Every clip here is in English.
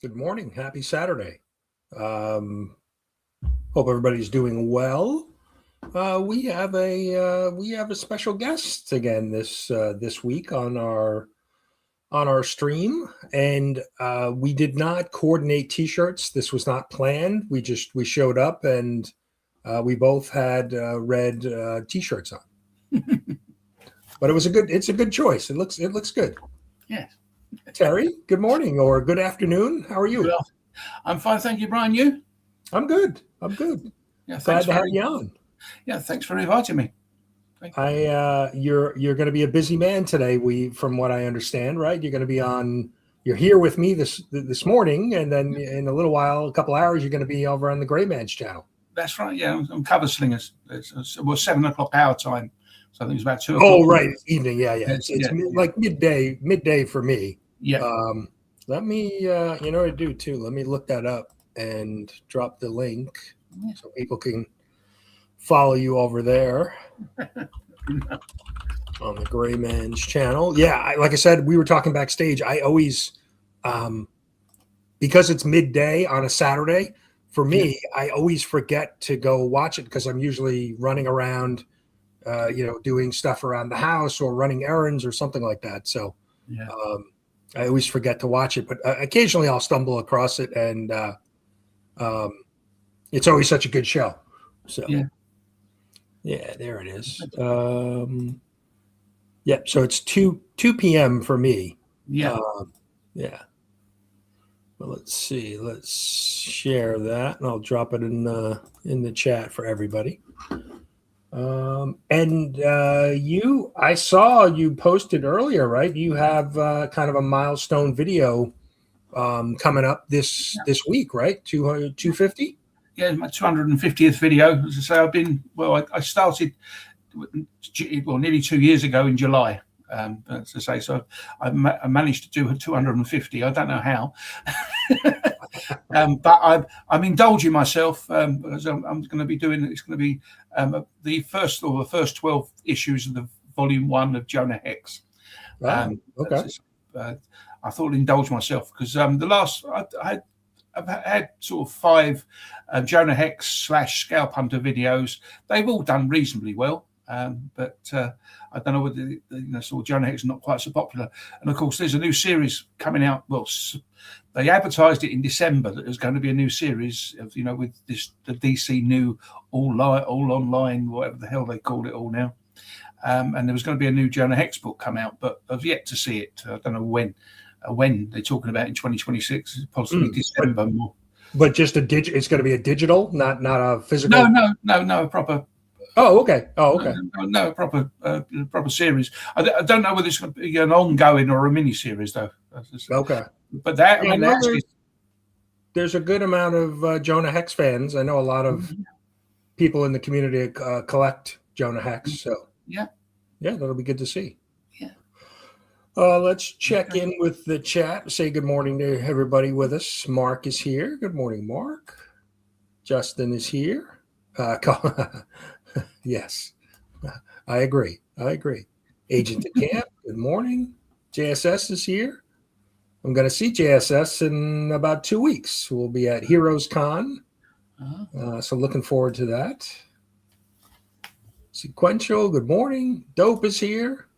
Good morning. Happy Saturday. Um, Hope everybody's doing well. We have a special guest again this week on our stream, and we did not coordinate T-shirts. This was not planned. We showed up, and we both had red T-shirts on. But it's a good choice. It looks good. Yes. Terry, good morning or good afternoon. How are you? Well, I'm fine, thank you, Brian. You? I'm good. Yeah, Glad to have you on. Yeah, thanks for inviting me. You're going to be a busy man today. From what I understand, right? You're going to be on. You're here with me this morning, and then in a little while, a couple hours, you're going to be over on the Gray Man's channel. That's right. Yeah, I'm cover slingers. It was 7 o'clock our time, so I think it's about 2 o'clock. Oh, right, it's evening. Yeah. It's like midday for me. Yeah. Let me. You know what to do too. Let me look that up and drop the link so people can follow you over there on the Gray Man's channel. Yeah, like I said, we were talking backstage. I always, because it's midday on a Saturday, for me, I always forget to go watch it because I'm usually running around, doing stuff around the house or running errands or something like that. So I always forget to watch it, but occasionally I'll stumble across it, and it's always such a good show. So yeah, there it is. So it's 2 p.m. for me. Yeah. Well, let's see. Let's share that, and I'll drop it in the chat for everybody. I saw you posted earlier, right? You have kind of a milestone video coming up this week, right? 250? Yeah, my 250th video. As I say, I started nearly 2 years ago in July. As I say, so I managed to do 250. I don't know how, but I'm indulging myself because I'm going to be doing. It's going to be the first 12 issues of the volume 1 of Jonah Hex. Okay. I thought I'd indulge myself because the last I've had sort of 5 Jonah Hex / Scalp Hunter videos. They've all done reasonably well. But I don't know whether sort of Jonah Hex is not quite so popular. And of course, there's a new series coming out. Well, they advertised it in December that there's going to be a new series of with the DC new all online, whatever the hell they call it all now. And there was going to be a new Jonah Hex book come out, but I've yet to see it. I don't know when. When they're talking about in 2026, possibly December more. But just it's going to be a digital, not a physical. No, proper. Oh, okay. No, proper series. I don't know whether it's going to be an ongoing or a mini series though. Okay. But there's a good amount of Jonah Hex fans. I know a lot of people in the community collect Jonah Hex. So yeah, that'll be good to see. Let's check in with the chat. Say good morning to everybody with us. Mark is here. Good morning, Mark. Justin is here. Yes, I agree. Agent at Camp, good morning. JSS is here. I'm going to see JSS in about 2 weeks. We'll be at Heroes Con. So looking forward to that. Sequential, good morning. Dope is here.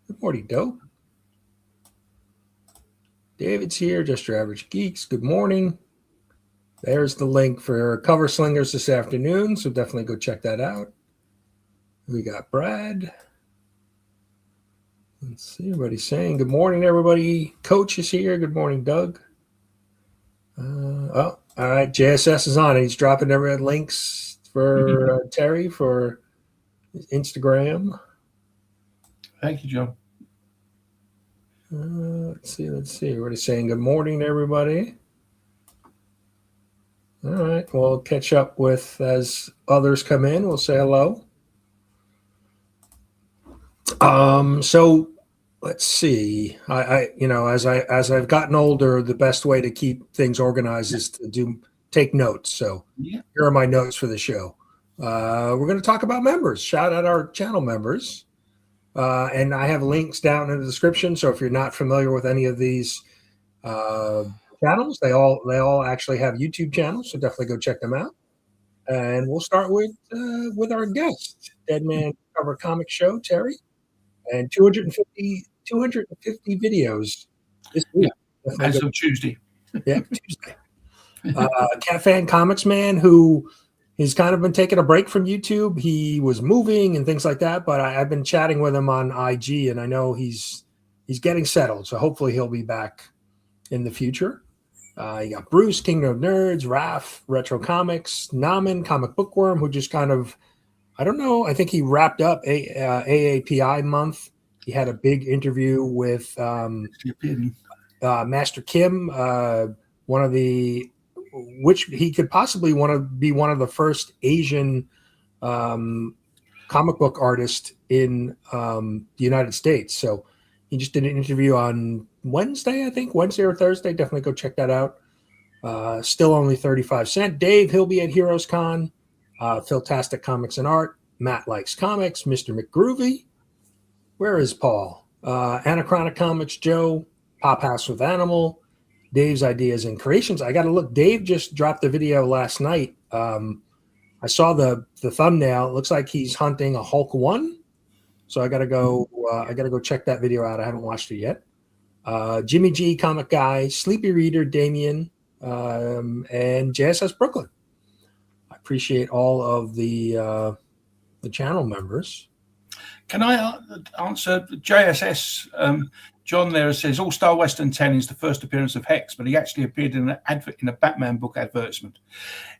Good morning, Dope. David's here, Just Your Average Geeks. Good morning. There's the link for Cover Slingers this afternoon, so definitely go check that out. We got Brad. Let's see, everybody's saying good morning, everybody. Coach is here. Good morning, Doug. All right, JSS is on. He's dropping every links for Terry for Instagram. Thank you, John. Let's see. Everybody's saying good morning to everybody. All right. We'll catch up with as others come in. We'll say hello. So let's see. I as I've gotten older, the best way to keep things organized is to take notes. So here are my notes for the show. We're going to talk about members. Shout out our channel members. And I have links down in the description. So if you're not familiar with any of these channels. They all actually have YouTube channels, so definitely go check them out. And we'll start with our guest, Dead Man Cover Comic Show, Terry, and 250 videos this week. Yeah, as of Tuesday. Yeah, Tuesday. Cat Fan Comics Man, who he's kind of been taking a break from YouTube. He was moving and things like that, but I've been chatting with him on IG, and I know he's getting settled. So hopefully he'll be back in the future. You got Bruce, Kingdom of Nerds, Raph, Retro Comics, Naman, Comic Bookworm, who just kind of, I don't know, I think he wrapped up AAPI month. He had a big interview with Master Kim, one of the, which he could possibly want to be one of the first Asian comic book artists in the United States. So he just did an interview on Wednesday, I think, Wednesday or Thursday. Definitely go check that out. Still only 35 cents. Dave, he'll be at Heroes Con. Philtastic Comics and Art. Matt Likes Comics. Mr. McGroovy. Where is Paul? Anachronic Comics, Joe. Pop House with Animal. Dave's Ideas and Creations. I got to look. Dave just dropped the video last night. I saw the thumbnail. It looks like he's hunting a Hulk 1. So I got to go check that video out. I haven't watched it yet. Jimmy G, Comic Guy, Sleepy Reader, Damien, and JSS Brooklyn. I appreciate all of the channel members. Can I answer JSS? John there says All Star Western 10 is the first appearance of Hex, but he actually appeared in a Batman book advertisement.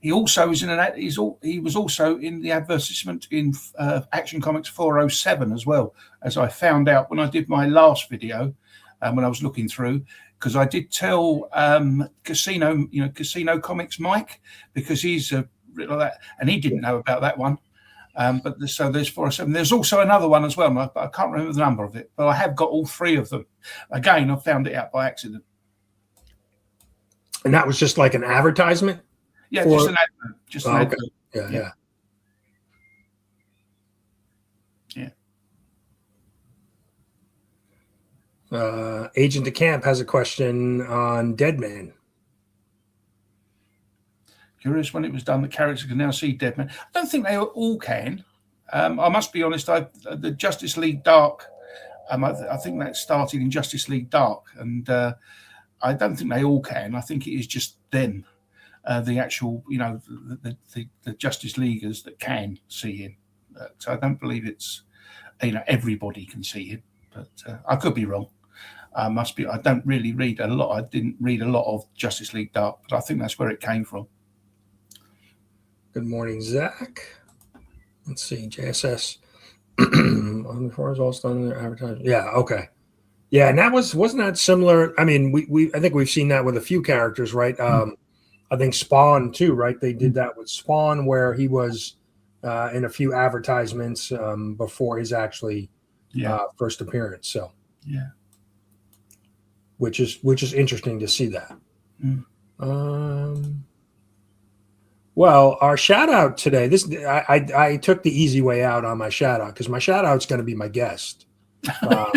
He also was he was also in the advertisement in Action Comics 407 as well, as I found out when I did my last video, when I was looking through, because I did tell Casino Comics Mike, because he's written like that, and he didn't know about that one. So there's 407. There's also another one as well, but I can't remember the number of it. But I have got all three of them. Again, I found it out by accident. And that was just like an advertisement? Yeah, just an advert. Just an advert. Yeah. Agent DeCamp has a question on Dead Man. Curious when it was done, the characters can now see Dead Man. I don't think they all can. I must be honest, the Justice League Dark, I think that started in Justice League Dark, and I don't think they all can. I think it is just them, the actual, the Justice Leaguers that can see him. So I don't believe it's, everybody can see him, but I could be wrong. I don't really read a lot. I didn't read a lot of Justice League Dark, but I think that's where it came from. Good morning, Zach. Let's see, JSS. As far as all done their advertising. Yeah, okay. Yeah, and that wasn't that similar? I mean, I think we've seen that with a few characters, right? I think Spawn too, right? They did that with Spawn, where he was in a few advertisements before his actually first appearance. So yeah, which is interesting to see that. Well, our shout out today. I took the easy way out on my shout out, because my shout out is going to be my guest. So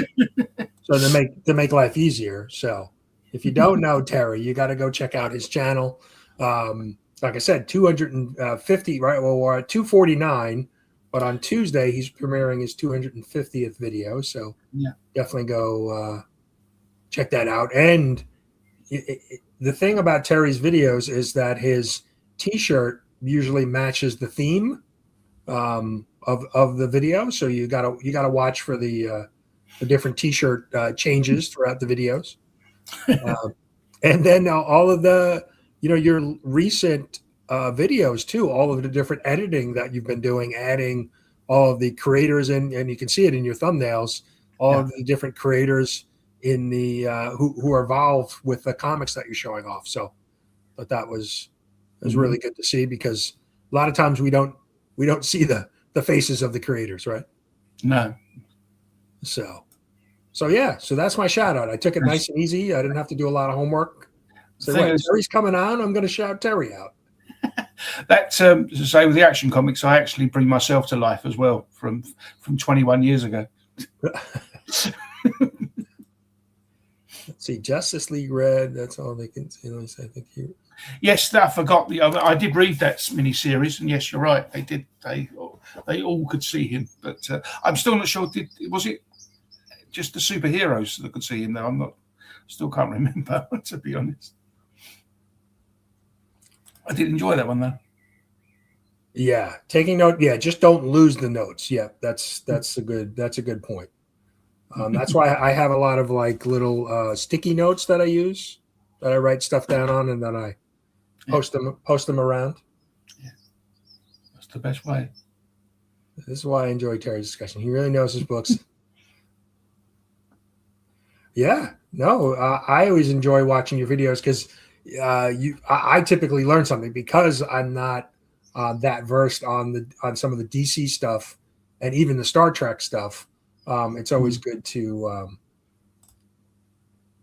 to make life easier. So if you don't know Terry, you got to go check out his channel. Like I said, 250, right? Well, we're at 249, but on Tuesday he's premiering his 250th video. So definitely go check that out. And the thing about Terry's videos is that his T-shirt usually matches the theme of the video, so you gotta watch for the different T-shirt changes throughout the videos, and then all of the your recent videos too, all of the different editing that you've been doing, adding all of the creators and you can see it in your thumbnails, all of the different creators in the who are involved with the comics that you're showing off. So, but that was really good to see, because a lot of times we don't see the faces of the creators, right? No. So yeah, so that's my shout out. I took it nice and easy. I didn't have to do a lot of homework. So Terry's coming on, I'm going to shout Terry out. That to say, with the Action Comics, I actually bring myself to life as well from 21 years ago. Let's see, Justice League Red. That's all they can see. I think you. Yes, I forgot. I did read that miniseries, and yes, you're right. They did. They all could see him, but I'm still not sure. Was it just the superheroes that could see him? Though I'm not. Still can't remember, to be honest. I did enjoy that one though. Yeah, taking note. Yeah, just don't lose the notes. Yeah, that's a good point. That's why I have a lot of like little sticky notes that I use, that I write stuff down on, and then I post them around. Yeah, that's the best way. This is why I enjoy Terry's discussion. He really knows his books. Yeah, no, I always enjoy watching your videos because I typically learn something because I'm not that versed on some of the DC stuff and even the Star Trek stuff. It's always good to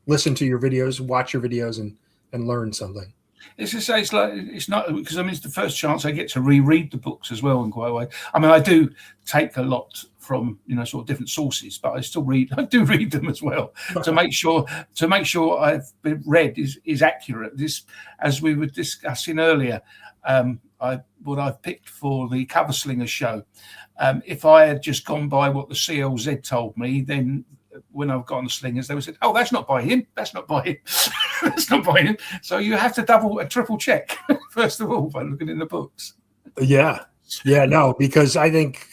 listen to your videos, watch your videos, and learn something. It's just it's not because it's the first chance I get to reread the books as well in quite a way. I do take a lot from sort of different sources, but I do read them as well to make sure I've been read is accurate. This, as we were discussing earlier, what I've picked for the Cover Slinger show. If I had just gone by what the CLZ told me, then when I've got on the slingers, they would say, "Oh, that's not by him. That's not by him. That's not by him." So you have to triple check first of all by looking in the books. Yeah, no, because I think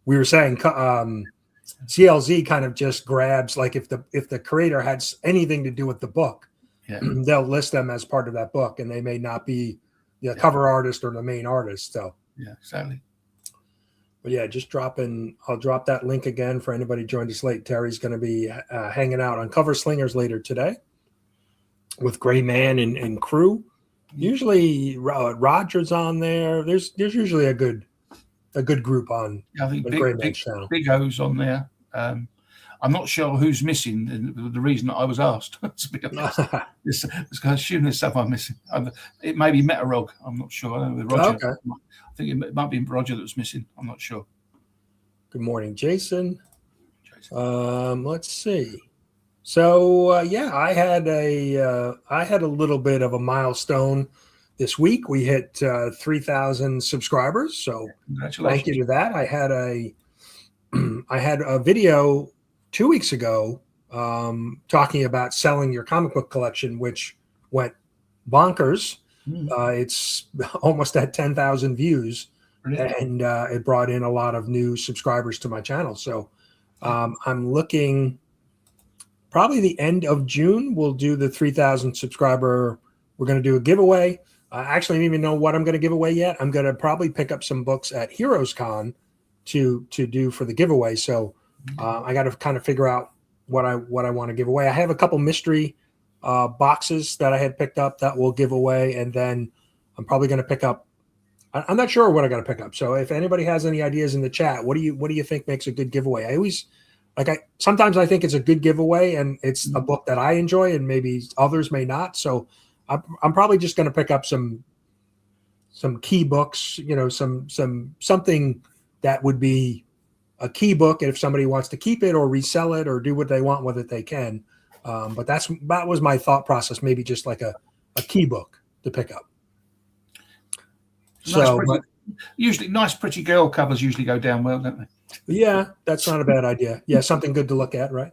we were saying CLZ kind of just grabs, like if the creator had anything to do with the book, they'll list them as part of that book, and they may not be the cover artist or the main artist. So yeah, exactly. But yeah, I'll drop that link again for anybody joined us late. Terry's going to be hanging out on Cover Slingers later today with Gray Man and crew. Usually Roger's on there. There's usually a good group on the Gray Man's channel. Big O's on there. I'm not sure who's missing. The reason that I was asked, to be honest, I assume there's stuff I'm missing. It may be Metarog. I'm not sure. I don't know, Roger. Okay. I think it might be Roger that was missing. I'm not sure. Good morning, Jason. Let's see. So I had a little bit of a milestone this week. We hit 3,000 subscribers. So congratulations. Thank you to that. I had a video 2 weeks ago talking about selling your comic book collection, which went bonkers. It's almost at 10,000 views. Brilliant. And it brought in a lot of new subscribers to my channel. So I'm looking probably the end of June. We'll do the 3,000 subscriber. We're going to do a giveaway. Actually, I don't even know what I'm going to give away yet. I'm going to probably pick up some books at Heroes Con to do for the giveaway. So I got to kind of figure out what I want to give away. I have a couple mystery boxes that I had picked up that we'll give away, and then I'm probably going to pick up. I'm not sure what I got to pick up. So if anybody has any ideas in the chat, what do you think makes a good giveaway? I always sometimes I think it's a good giveaway, and it's a book that I enjoy, and maybe others may not. So I'm probably just going to pick up some key books, something that would be a key book, and if somebody wants to keep it or resell it or do what they want with it, they can. But that was my thought process. Maybe just like a key book to pick up. Usually nice, pretty girl covers usually go down well, don't they? Yeah, that's not a bad idea. Yeah, something good to look at, right?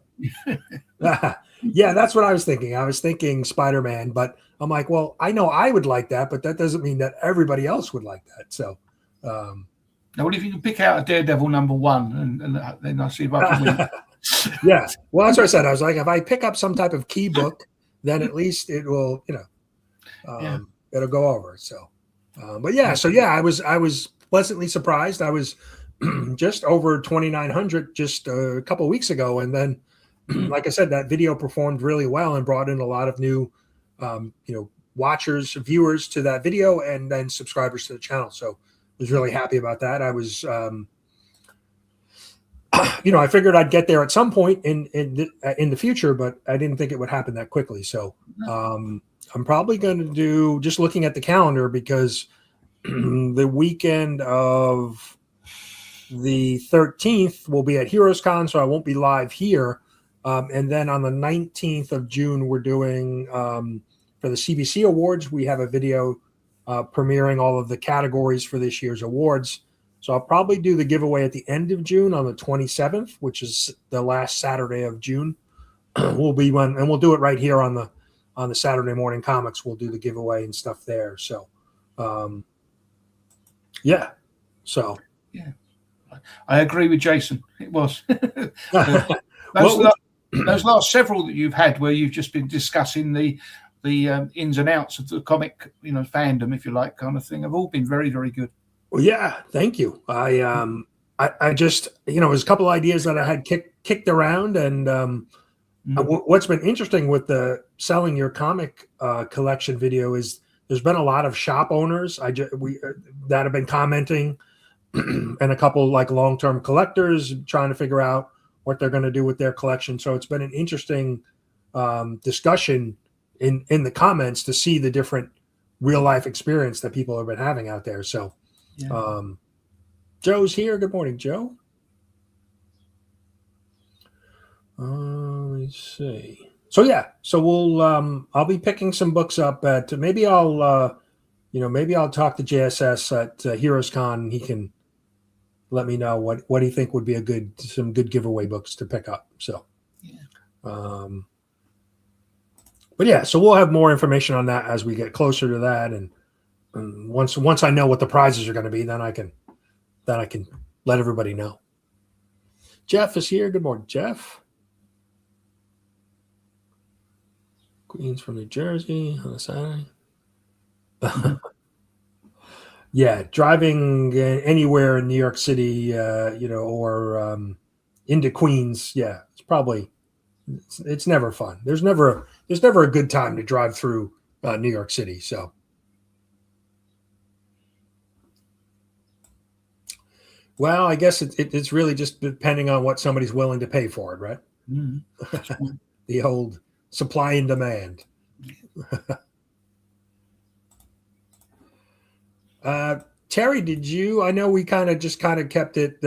Yeah, that's what I was thinking. I was thinking Spider-Man, but I'm like, well, I know I would like that, but that doesn't mean that everybody else would like that. So, now, what if you can pick out a Daredevil ¡1 and then I'll see if I can win. Yeah, well, that's what I said. I was like, if I pick up some type of key book, then at least it will, it'll go over. So, but yeah, I was pleasantly surprised. I was just over 2,900 just a couple of weeks ago, and then, like I said, that video performed really well and brought in a lot of new, watchers, viewers to that video, and then subscribers to the channel. So, I was really happy about that. I was. I figured I'd get there at some point in the future, but I didn't think it would happen that quickly. So I'm probably going to do, just looking at the calendar, because the weekend of the 13th will be at Heroes Con, so I won't be live here. And then on the 19th of June, we're doing for the CBC Awards, we have a video premiering all of the categories for this year's awards. So I'll probably do the giveaway at the end of June on the 27th, which is the last Saturday of June. We'll be one, and we'll do it right here on the Saturday Morning Comics. We'll do the giveaway and stuff there. So, yeah. So, yeah, I agree with Jason. It was those last several that you've had, where you've just been discussing the ins and outs of the comic, fandom, if you like, kind of thing, have all been very, very good. Well, yeah, thank you. I just, there's a couple of ideas that I had kicked around, and what's been interesting with the selling your comic collection video is there's been a lot of shop owners that have been commenting, and a couple like long-term collectors trying to figure out what they're going to do with their collection. So it's been an interesting discussion in the comments to see the different real life experience that people have been having out there. So. Yeah. Joe's here. Good morning, Joe. Let me see. So yeah, so we'll I'll be picking some books up at maybe I'll talk to JSS at Heroes Con, and he can let me know what he think would be some good giveaway books to pick up. So yeah. But yeah, so we'll have more information on that as we get closer to that, and once I know what the prizes are going to be, then I can let everybody know. Jeff is here. Good morning, Jeff. Queens from New Jersey on a Saturday. Yeah, driving anywhere in New York City, or into Queens. Yeah, it's never fun. There's never a good time to drive through New York City. So. Well, I guess it's really just depending on what somebody's willing to pay for it, right? Mm-hmm. The old supply and demand. Terry, did you? I know we kind of kept it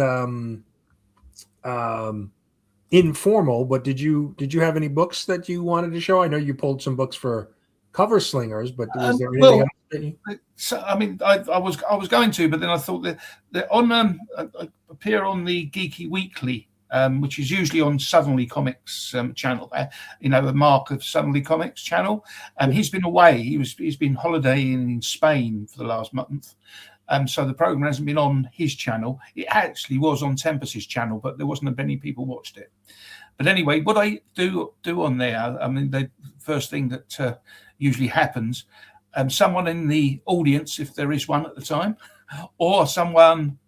informal, but did you have any books that you wanted to show? I know you pulled some books for Cover Slingers, but was there anything else that you... So, I mean, I was going to, but then I thought that on appear on the Geeky Weekly, which is usually on Suddenly Comics channel. The Mark of Suddenly Comics channel. He's been away. He's been holidaying in Spain for the last month. So the program hasn't been on his channel. It actually was on Tempest's channel, but there wasn't many people watched it. But anyway, what I do on there, I mean, the first thing that usually happens, someone in the audience, if there is one at the time, or someone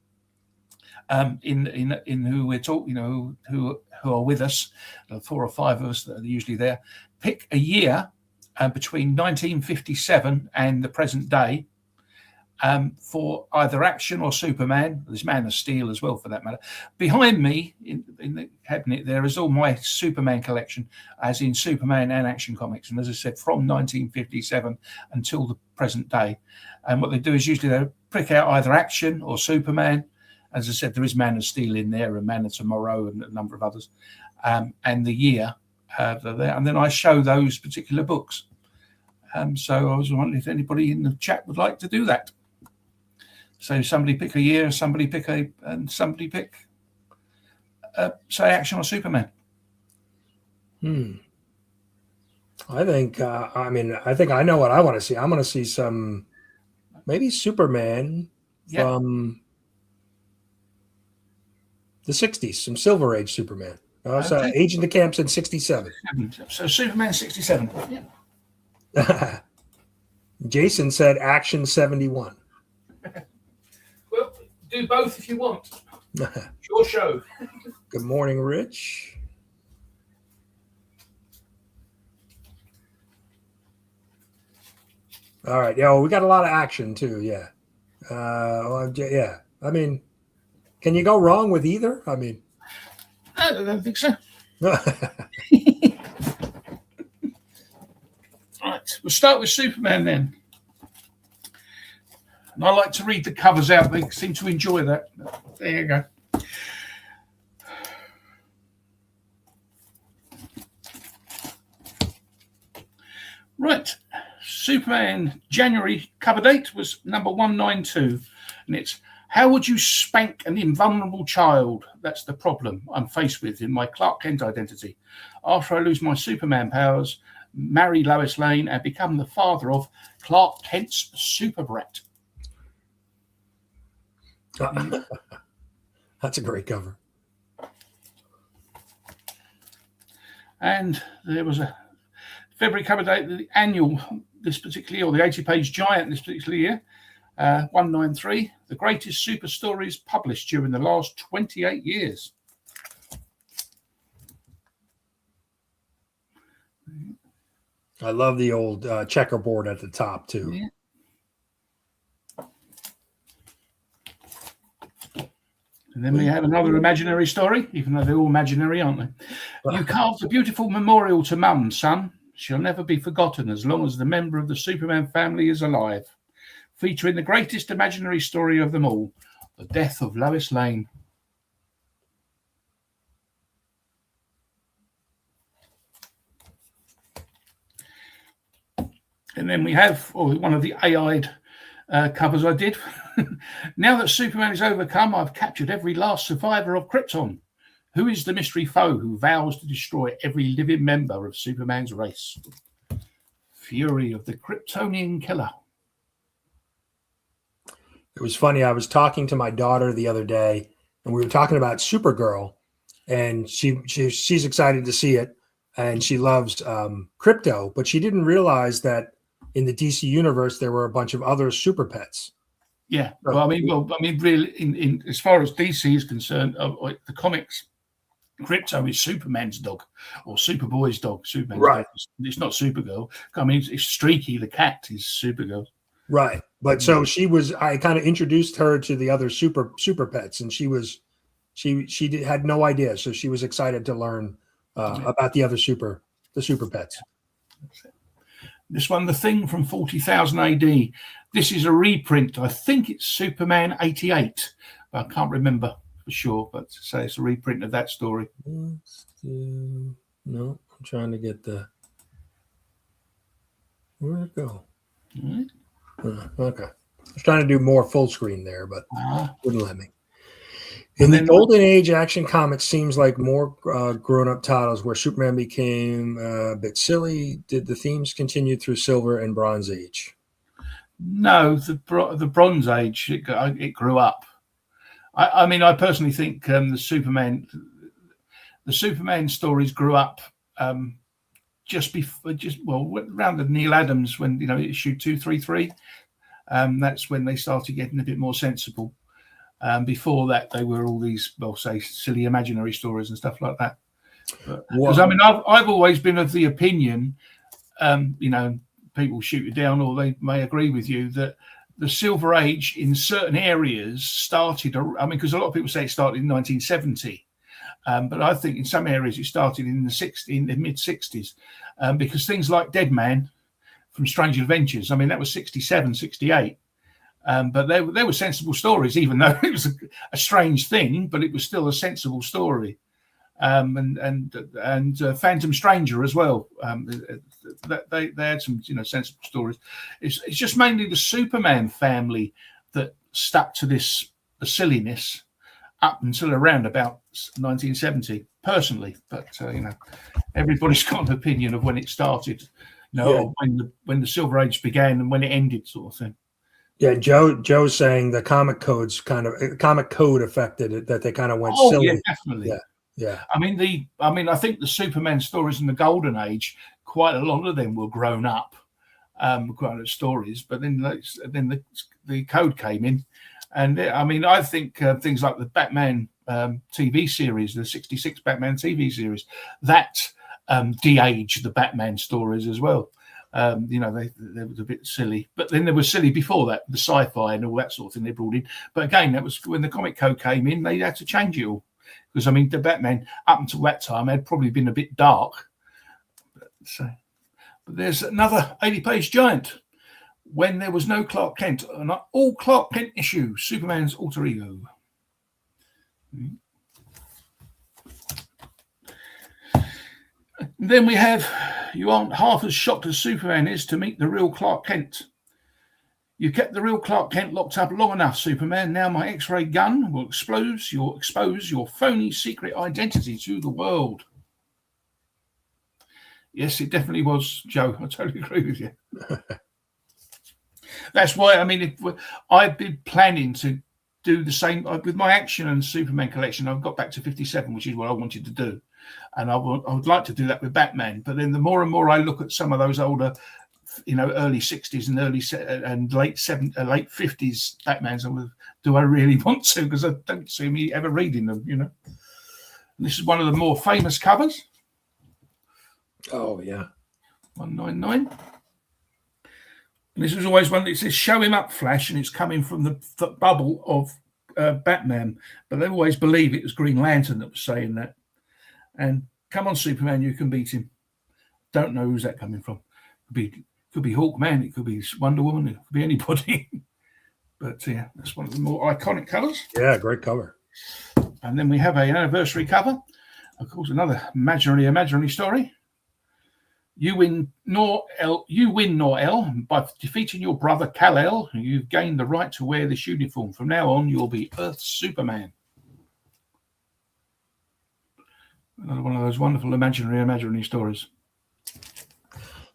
in who we're talking, who are with us, 4 or 5 of us that are usually there, pick a year between 1957 and the present day. For either Action or Superman. There's Man of Steel as well, for that matter. Behind me in the cabinet there is all my Superman collection, as in Superman and Action comics, and as I said, from 1957 until the present day. And what they do is usually they pick out either Action or Superman. As I said, there is Man of Steel in there, and Man of Tomorrow, and a number of others, and the year there. And then I show those particular books. So I was wondering if anybody in the chat would like to do that. So somebody pick a year, somebody pick say Action or Superman. I think I know what I want to see. I'm going to see some, maybe Superman from the 60s, some Silver Age Superman. So Agent of Camps in 67. So Superman 67. Yeah. Jason said Action 71. Well, do both if you want. It's your show. Good morning, Rich. All right. Yeah, we got a lot of action too. Yeah. Yeah. I mean, can you go wrong with either? I mean, I don't think so. Right, we'll start with Superman then. And I like to read the covers out. They seem to enjoy that. There you go. Right. Superman January cover date was number 192. And it's how would you spank an invulnerable child? That's the problem I'm faced with in my Clark Kent identity. After I lose my Superman powers, marry Lois Lane, and become the father of Clark Kent's super brat. That's a great cover. And there was a February cover date, the annual this particular year, or the 80-page giant this particular year, 193, the greatest super stories published during the last 28 years. I love the old checkerboard at the top, too. Yeah. And then we have another imaginary story, even though they're all imaginary, aren't they? You carved a beautiful memorial to Mum, son. She'll never be forgotten as long as the member of the Superman family is alive. Featuring the greatest imaginary story of them all, the death of Lois Lane. And then we have one of the AI'd covers I did. Now that Superman is overcome, I've captured every last survivor of Krypton. Who is the mystery foe who vows to destroy every living member of Superman's race? Fury of the Kryptonian Killer. It was funny. I was talking to my daughter the other day, and we were talking about Supergirl, and she's excited to see it, and she loves Crypto, but she didn't realize that in the DC universe there were a bunch of other super pets. Yeah, well, I mean, really, in as far as DC is concerned, the comics, Crypto is Superman's dog or Superboy's dog. Superman's right. dog. It's not Supergirl. I mean, it's Streaky the cat is Supergirl. Right, but so I kind of introduced her to the other super pets, and she had no idea, so she was excited to learn about the other super pets. This one, The Thing from 40,000 AD. This is a reprint. I think it's Superman 88, but I can't remember for sure. But say it's a reprint of that story. No, I'm trying to get where'd it go? Right. Okay, I was trying to do more full screen there, but wouldn't let me. In the Golden Age, Action Comics seems like more grown-up titles where Superman became a bit silly. Did the themes continue through Silver and Bronze Age? No, the Bronze Age, it grew up. I mean, I personally think the Superman stories grew up around the Neil Adams, when issue 233. That's when they started getting a bit more sensible. Before that, they were all these, say, silly imaginary stories and stuff like that. Because I mean, I've always been of the opinion, people shoot you down or they may agree with you, that the Silver Age in certain areas started. I mean, because a lot of people say it started in 1970, but I think in some areas it started in the mid 60s, because things like Dead Man from Strange Adventures, I mean, that was 67, 68. But they were sensible stories, even though it was a strange thing, but it was still a sensible story. And Phantom Stranger as well. They had some sensible stories. It's just mainly the Superman family that stuck to the silliness up until around about 1970, personally. But everybody's got an opinion of when it started, when the Silver Age began and when it ended, sort of thing. Yeah, Joe's saying the comic code affected it, that they kind of went silly. Yeah, definitely. Yeah. I mean, I think the Superman stories in the Golden Age, quite a lot of them were grown up stories, but then the code came in, and I think things like the Batman TV series, the '66 Batman TV series, that de-aged the Batman stories as well. They were a bit silly, but then they were silly before that, the sci-fi and all that sort of thing they brought in. But again, that was when the comic code came in, they had to change it all. Because, I mean, the Batman, up until that time, had probably been a bit dark. But there's another 80-page giant. When there was no Clark Kent, an all Clark Kent issue, Superman's alter ego. Then we have, you aren't half as shocked as Superman is to meet the real Clark Kent. You kept the real Clark Kent locked up long enough, Superman. Now my X-ray gun will expose your phony secret identity to the world. Yes, it definitely was, Joe. I totally agree with you. That's why, I mean, I've been planning to do the same with my Action and Superman collection. I've got back to 57, which is what I wanted to do. And I would like to do that with Batman. But then the more and more I look at some of those older, early 60s and late 50s Batmans, do I really want to? Because I don't see me ever reading them, And this is one of the more famous covers. Oh, yeah. 199. And this was always one that says, show him up, Flash, and it's coming from the bubble of Batman. But they always believe it was Green Lantern that was saying that. And come on, Superman, you can beat him. Don't know who's that coming from. Could be Hawkman, it could be Wonder Woman, it could be anybody. But yeah, that's one of the more iconic covers. Yeah, great cover. And then we have an anniversary cover. Of course, another imaginary story. You win Nor-El by defeating your brother Kal-El. You've gained the right to wear this uniform. From now on, you'll be Earth's Superman. Another one of those wonderful imaginary stories.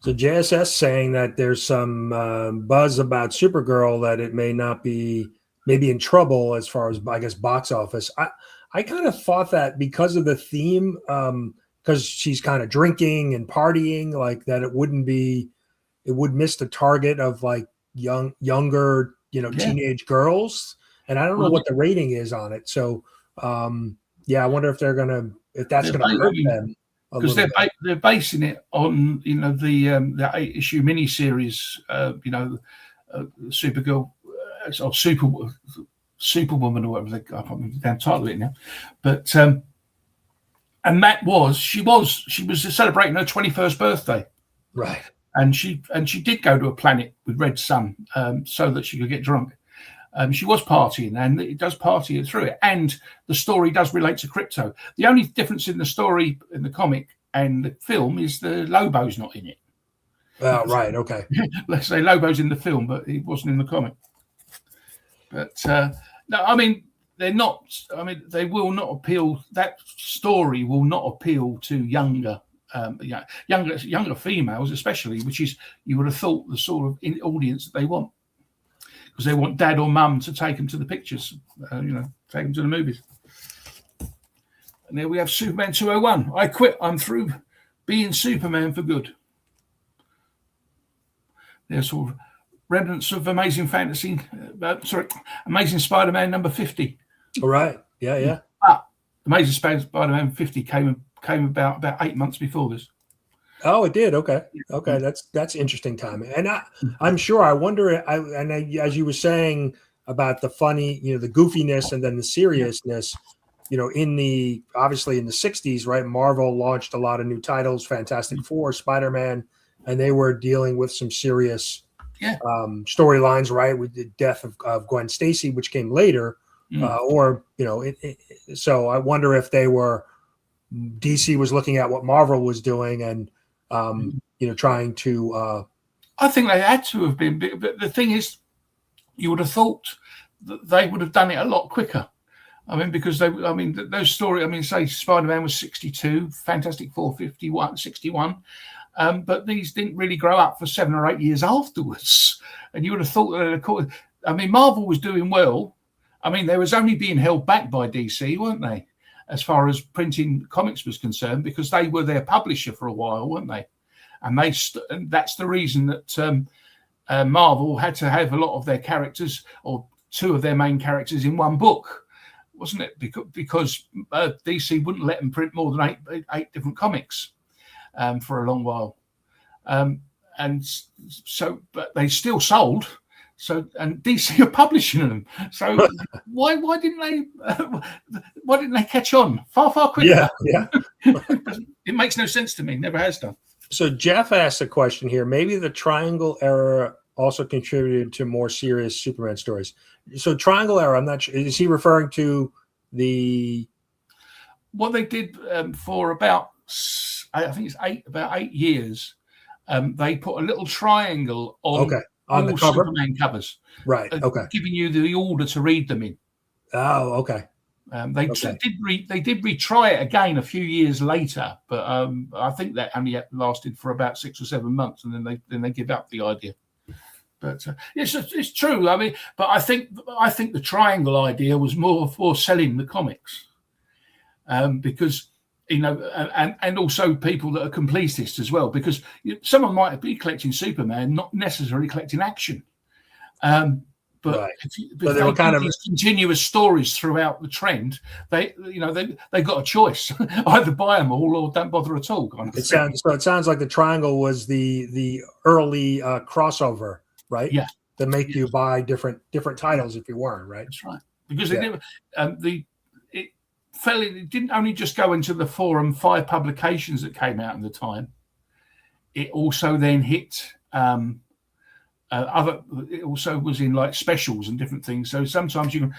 So JSS saying that there's some buzz about Supergirl that it may not be maybe in trouble as far as, I guess, box office. I kind of thought that because of the theme, because she's kind of drinking and partying, like that it would miss the target of like younger, teenage girls. And I don't know what the rating is on it. So I wonder if that's gonna hurt them. Because they're basing it on the 8-issue miniseries, Supergirl or Superwoman or whatever I can't remember the damn title of it now, but and that was she was celebrating her 21st birthday, right? And she did go to a planet with red sun so that she could get drunk. She was partying, and it does party through it. And the story does relate to crypto. The only difference in the story in the comic and the film is the Lobo's not in it. Oh, right. Okay. Let's say Lobo's in the film, but he wasn't in the comic. But no, I mean, they're not. I mean, they will not appeal. That story will not appeal to younger females, especially, which is you would have thought the sort of audience that they want. Because they want dad or mum to take them to the pictures, take them to the movies. And there we have Superman 201. I quit. I'm through being Superman for good. There's sort of remnants of Amazing Spider-Man number 50. All right. Yeah. But Amazing Spider-Man 50 came about 8 months before this. Oh, it did. Okay. That's interesting timing. And I'm sure. I wonder. As you were saying about the funny, the goofiness and then the seriousness, obviously in the 60s, right? Marvel launched a lot of new titles, Fantastic Four, Spider-Man, and they were dealing with some serious storylines, right? With the death of Gwen Stacy, which came later, so I wonder if DC was looking at what Marvel was doing and trying to. I think they had to have been, but the thing is, you would have thought that they would have done it a lot quicker. I mean, because those stories. Say Spider-Man was 62, Fantastic Four 61, but these didn't really grow up for 7 or 8 years afterwards. And you would have thought that. Marvel was doing well. They was only being held back by DC, weren't they? As far as printing comics was concerned, because they were their publisher for a while, weren't they? And that's the reason that Marvel had to have a lot of their characters, or 2 of their main characters, in one book, wasn't it? Because DC wouldn't let them print more than eight different comics for a long while, and so, but they still sold. So, and DC are publishing them. So why didn't they catch on far quicker? Yeah. It makes no sense to me. Never has done. So Jeff asked a question here. Maybe the Triangle era also contributed to more serious Superman stories. So Triangle era, I'm not sure. Is he referring to what they did for about I think it's about 8 years. They put a little triangle on on the all cover, Superman covers, right? Okay, giving you the order to read them in. oh, okay. They did retry it again a few years later, but I think that only lasted for about 6 or 7 months, and then they give up the idea. But it's true. I mean, but I think the triangle idea was more for selling the comics, because and also people that are completists as well, because someone might be collecting Superman, not necessarily collecting action. But right. if they were kind of these continuous stories throughout the trend, they got a choice: either buy them all or don't bother at all. Kind of it sounds like the triangle was the early crossover, right? Yeah, to make you buy different titles if you weren't, right? That's right, because they never it didn't only just go into the 4 and 5 publications that came out at the time. It also then hit. It also was in like specials and different things. So sometimes you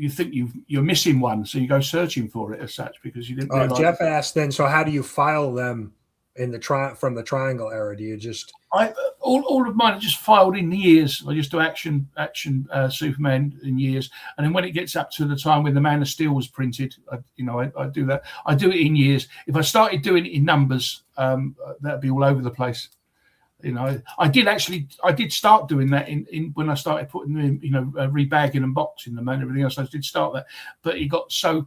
think you're missing one, so you go searching for it as such because you didn't. Realize Jeff asked then. So how do you file them in the from the triangle era? Do you just all of mine are just filed in years. I just do action Superman in years, and then when it gets up to the time when the Man of Steel was printed, I do that. I do it in years. If I started doing it in numbers, that'd be all over the place. I did start doing that in when I started putting them in, rebagging and boxing them and everything else. I did start that, but it got so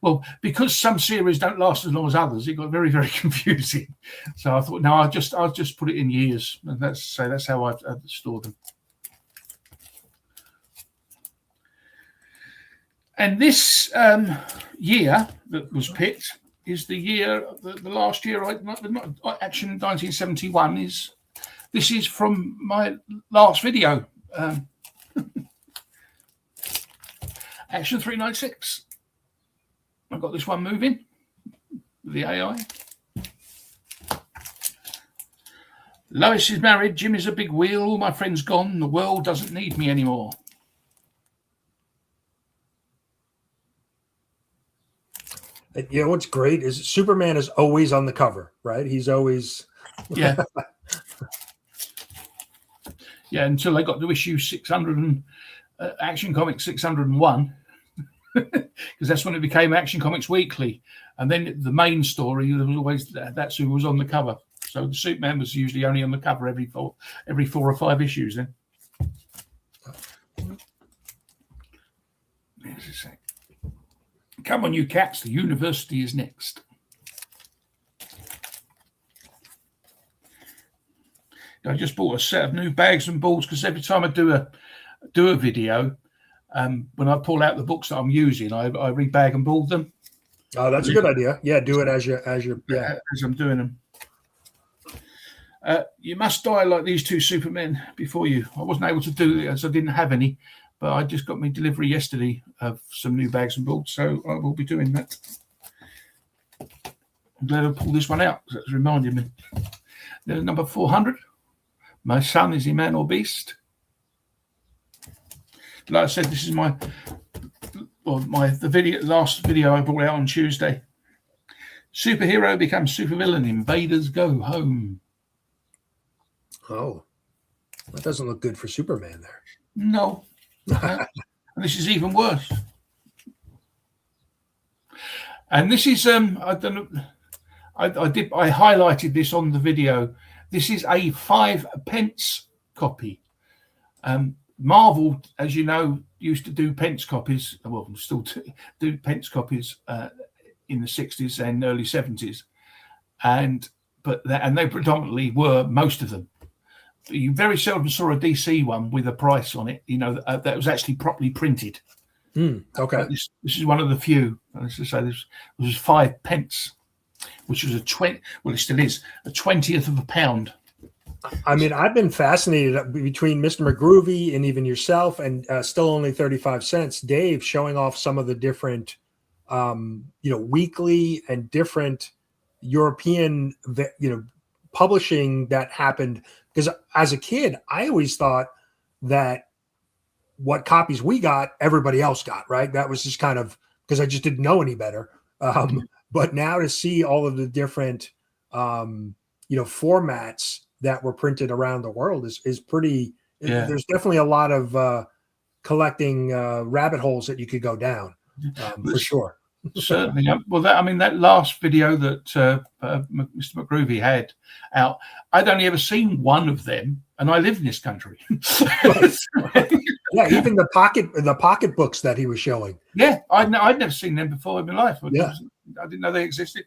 well because some series don't last as long as others. It got very, very confusing. So I thought, no, I'll just put it in years, and that's how I store them. And this year that was picked is the year, the last year, Action 1971 is. This is from my last video, Action 396. I've got this one moving, the AI. Lois is married, Jim is a big wheel, all my friends gone, the world doesn't need me anymore. What's great is Superman is always on the cover, right? He's always yeah until they got to issue 600 and Action Comics 601, because that's when it became Action Comics Weekly, and then the main story there was always that's who was on the cover. So the Superman was usually only on the cover every 4 or 5 issues. Then there's a sec. Come on, you cats, the university is next. I just bought a set of new bags and balls because every time I do a video, when I pull out the books that I'm using, I rebag and ball them. Oh, that's a good idea. Yeah, do it as I'm doing them. You must die like these 2 Supermen before you. I wasn't able to do it as I didn't have any. But I just got my delivery yesterday of some new bags and balls, so I will be doing that. I'm glad I pulled this one out because that's reminded me. There's number 400. My son, is he man or beast? Like I said, this is the last video I brought out on Tuesday. Superhero becomes supervillain. Invaders go home. Oh, that doesn't look good for Superman there. No. And this is even worse. And this is I highlighted this on the video. This is a 5p copy. Marvel, as you know, used to do pence copies. Well, still do pence copies in the 60s and early 70s, and they predominantly were most of them. You very seldom saw a DC one with a price on it, that was actually properly printed. Okay. This is one of the few. Let's just say this was 5p, which was it still is, a 20th of a pound. I mean, I've been fascinated between Mr. McGroovy and even yourself, and still only 35 cents, Dave, showing off some of the different, weekly and different European, publishing that happened. Because as a kid, I always thought that what copies we got, everybody else got, right? That was just kind of because I just didn't know any better. But but now to see all of the different formats that were printed around the world is pretty. Yeah. There's definitely a lot of collecting rabbit holes that you could go down, for sure. Certainly. Well, that last video that Mr. McGroovy had out, I'd only ever seen one of them, and I live in this country. Yeah, even the pocket books that he was showing. Yeah, I'd never seen them before in my life. I didn't know they existed.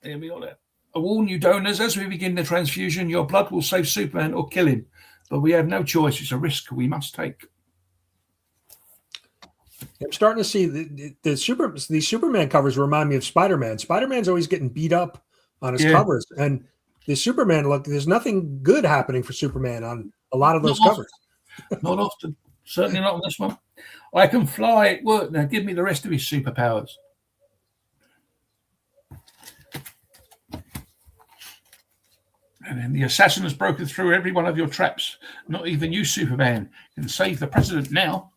Here we go. I warn you, donors, as we begin the transfusion, your blood will save Superman or kill him. But we have no choice. It's a risk we must take. I'm starting to see these Superman covers remind me of Spider-Man. Spider-Man's always getting beat up on his covers. And the Superman look, there's nothing good happening for Superman on a lot of those covers. Not often. Certainly not on this one. I can fly at work. Now give me the rest of his superpowers. And then the assassin has broken through every one of your traps. Not even you, Superman, can save the president now.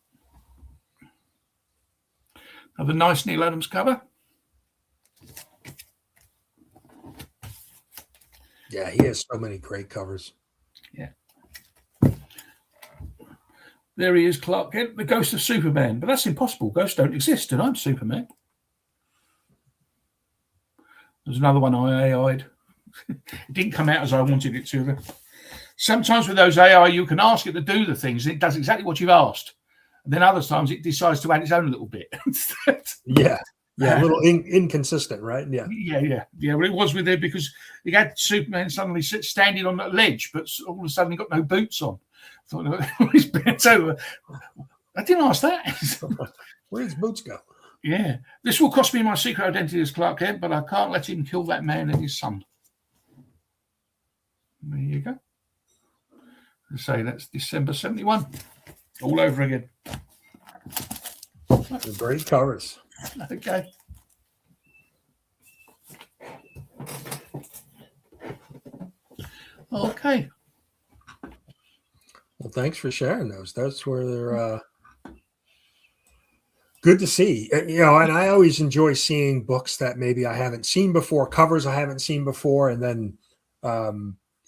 Another nice Neil Adams cover. Yeah, he has so many great covers. Yeah. There he is, Clark Kent, the ghost of Superman. But that's impossible. Ghosts don't exist, and I'm Superman. There's another one I AI'd. It didn't come out as I wanted it to. Sometimes with those AI, you can ask it to do the things, and it does exactly what you've asked. And then other times it decides to add its own little bit. Yeah, a little inconsistent, right? Yeah. Well, it was with it because you had Superman suddenly standing on that ledge, but all of a sudden he got no boots on. I thought, he's bent over. I didn't ask that. Where does boots go? Yeah. This will cost me my secret identity as Clark Kent, but I can't let him kill that man and his son. There you go. Say that's December 71. All over again. Great covers. Okay. Okay. Well, thanks for sharing those. That's where they're good to see. And I always enjoy seeing books that maybe I haven't seen before, covers I haven't seen before, and then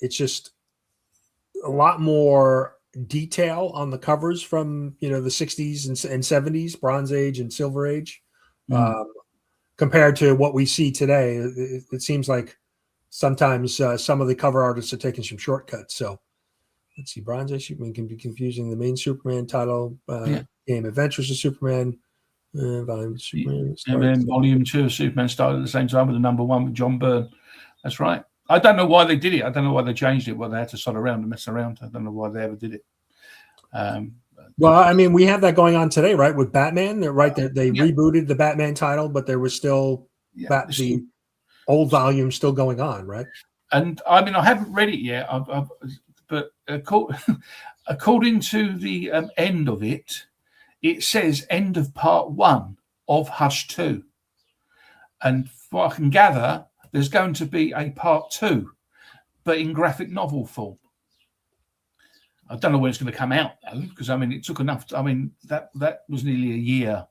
it's just a lot more detail on the covers from the 60s and 70s, Bronze Age and Silver Age, compared to what we see today. It seems like sometimes some of the cover artists are taking some shortcuts. So let's see, Bronze Age Superman can be confusing. The main Superman title, Game Adventures of Superman, volume Superman, and then volume 2 of Superman started at the same time with the number 1 with John Byrne. That's right. I don't know why they did it. I don't know why they changed it. Why they had to sod around and mess around. I don't know why they ever did it. Well, I mean, we have that going on today, right? With Batman, they rebooted the Batman title, but there was still the old volume still going on, right? And I mean, I haven't read it yet, but according to the end of it, it says end of part 1 of Hush 2, and what I can gather, there's going to be a part 2, but in graphic novel form. I don't know when it's going to come out though, because I mean it took enough. I mean that was nearly a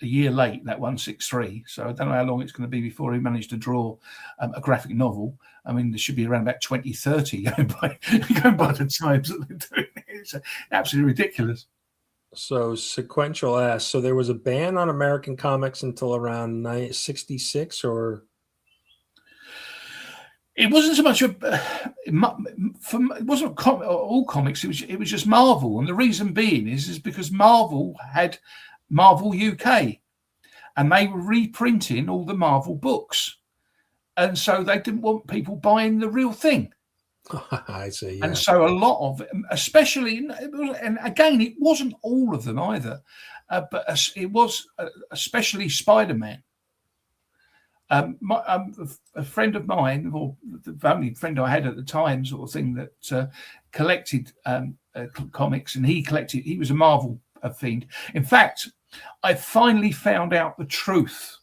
year late, that 163. So I don't know how long it's going to be before he managed to draw a graphic novel. I mean there should be around about 2030 going by the times that they're doing it. It's absolutely ridiculous. So Sequential asks, so there was a ban on American comics until around 1966, or? It wasn't so much it wasn't all comics. It was just Marvel, and the reason being is because Marvel had Marvel UK, and they were reprinting all the Marvel books, and so they didn't want people buying the real thing. I see. Yeah. And so a lot of, especially, and again, it wasn't all of them either, but it was especially Spider-Man. A friend of mine, or the only friend I had at the time, sort of thing, that collected comics, and he was a Marvel fiend. In fact, I finally found out the truth,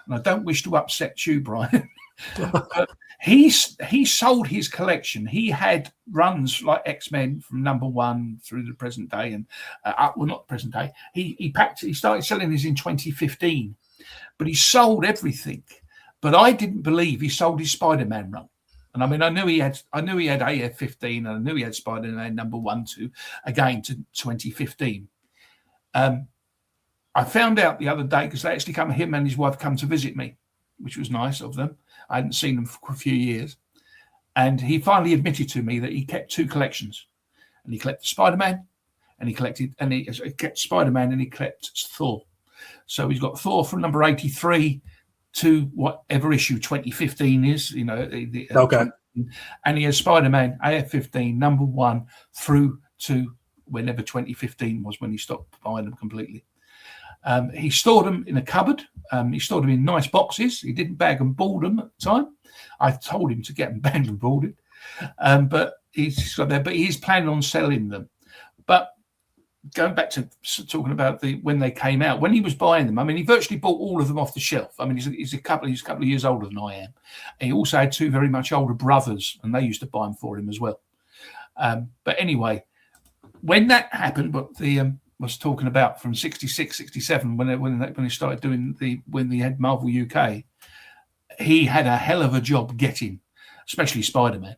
and I don't wish to upset you, Brian. But he sold his collection. He had runs like X-Men from number 1 through the present day, and not present day. He started selling this in 2015. but he sold everything. But I didn't believe he sold his Spider-Man run. And I mean, I knew he had AF-15, and I knew he had Spider-Man number 1 to 2015. I found out the other day because they actually him and his wife come to visit me, which was nice of them. I hadn't seen them for a few years. And he finally admitted to me that he kept 2 collections. And he collected Spider-Man, and he kept Spider-Man, and he kept Thor. So he's got Thor from number 83 to whatever issue 2015 is, Okay. And he has Spider-Man AF-15 number 1 through to whenever 2015 was, when he stopped buying them completely. He stored them in a cupboard. He stored them in nice boxes. He didn't bag and board them at the time. I told him to get them bagged and boarded, but he's got there. But he's planning on selling them. But going back to talking about when they came out, when he was buying them, I mean, he virtually bought all of them off the shelf. I mean, he's a couple of years older than I am. And he also had 2 very much older brothers, and they used to buy them for him as well. But anyway, when that happened, what was talking about from 66, 67, when they started doing when they had Marvel UK, he had a hell of a job getting, especially Spider-Man.